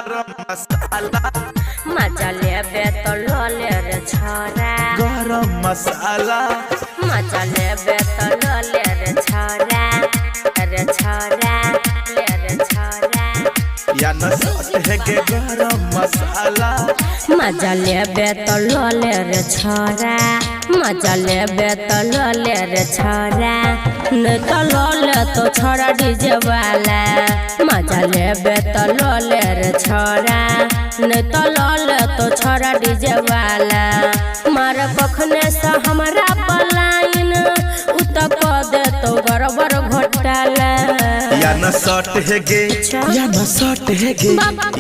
गरम मसाला मजा लेबे तो ले रे छोरा गरम मसाला मजा लेबे तो ले रे छोरा ले रे छोरा या न सट है के गरम मसाला मजा लेबे तो ले रे छोरा मजा लेबे तो ले रे छोरा नहीं तो ले तो छोरा डीजे वाला मजा लेबे तो ले रे छोरा नहीं तो ले तो छोरा डीजे वाला मार कखने से हमारा पलायन उत क दे तो गड़बड़ घोटाला या न सट है गे या न सट है गे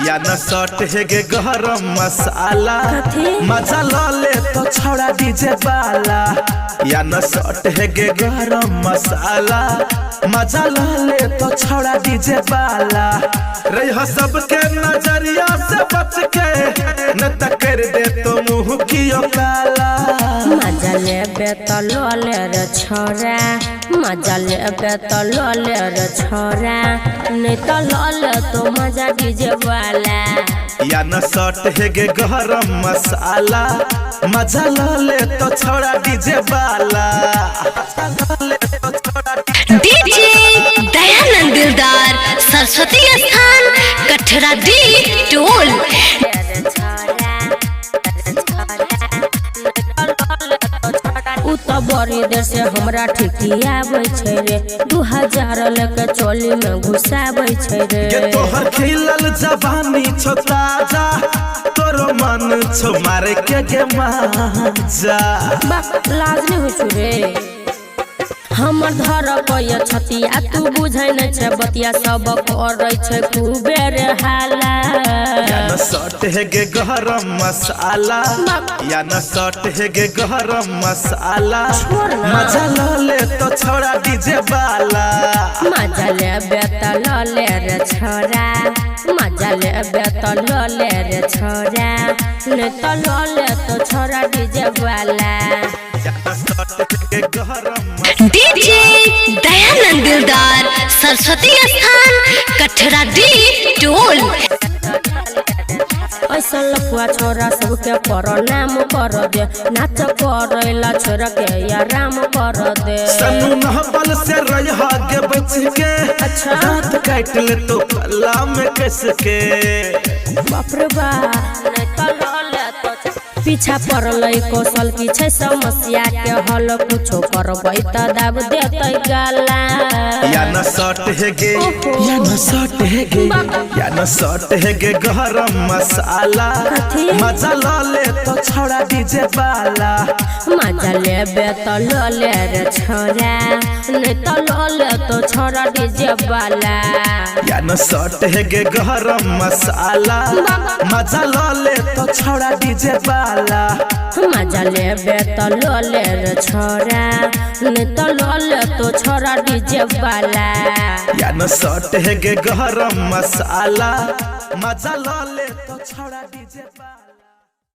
या न सट है गे गरम मसाला मजा ले तो छोड़ा डीजे वाला या न सट है गे गरम मसाला मजा ले तो छोड़ा डीजे वाला रह सबके नजरिया से बच के न कर दे तो मुंह की काला मजा लेबे तो ले रे छोरा मजा लेबे तो ले रे छोरा नहीं तो ले तो मजा डीजे वाला या न सट है गे गरम मसाला मजा ले तो छोड़ा डीजे वाला डीजे दयानंद दिलदार सरस्वती स्थान कठरा दी टोल उ तो बड़ी देर से हमरा ठिकियाबै छै रे 2000 लेके चोली में घुसाबै छै रे गे तोहर खिलल जवानी छो ताजा तोरो मन छो मारे के गे मजा लाज नहीं हो छु रे हमर धर पय छतिया तू बुझै न छै बतिया सब करै छै खूबे रे हाला या न सट है गे गरम मसाला या न सट है गे गरम मसाला मजा ले तो छोड़ा डीजे वाला मजा लेबे तो ले रे छोरा मजा लेबे तो ले रे छोरा नहीं तो ले तो छोरा डीजे वाला या न सट है गे गरम डीजे दयानंद दिलदार सरस्वती स्थान कठरा दी टोल ऐसा लफुआ छोरा सबके प्रणाम कर दे नाच करैला छोरा के आराम कर दे सनु नहबल से रह गे बच के अच्छा रात काट ले तो कला में कस के बाप रे बाप नहीं तो ले तो पीछा पड़ल कौशल की छै समस्या के हल कुछो करबै त दाब देतै गाला या न सट है गे या न सट है गे या न सट है गे गरम मसाला मजा ले तो छोड़ा डीजे वाला मजा लेबे तो ले रे छोरा नहीं तो ले तो छोरा डीजे वाला या न सट है गे गरम मसाला मजा ले तो छोड़ा डीजे वाला मजा लेबे तो ले रे छोरा नहीं तो ले तो छोरा डीजे वाला या न सट है गे गरम मसाला मजा ले तो छोड़ा डीजे वाला।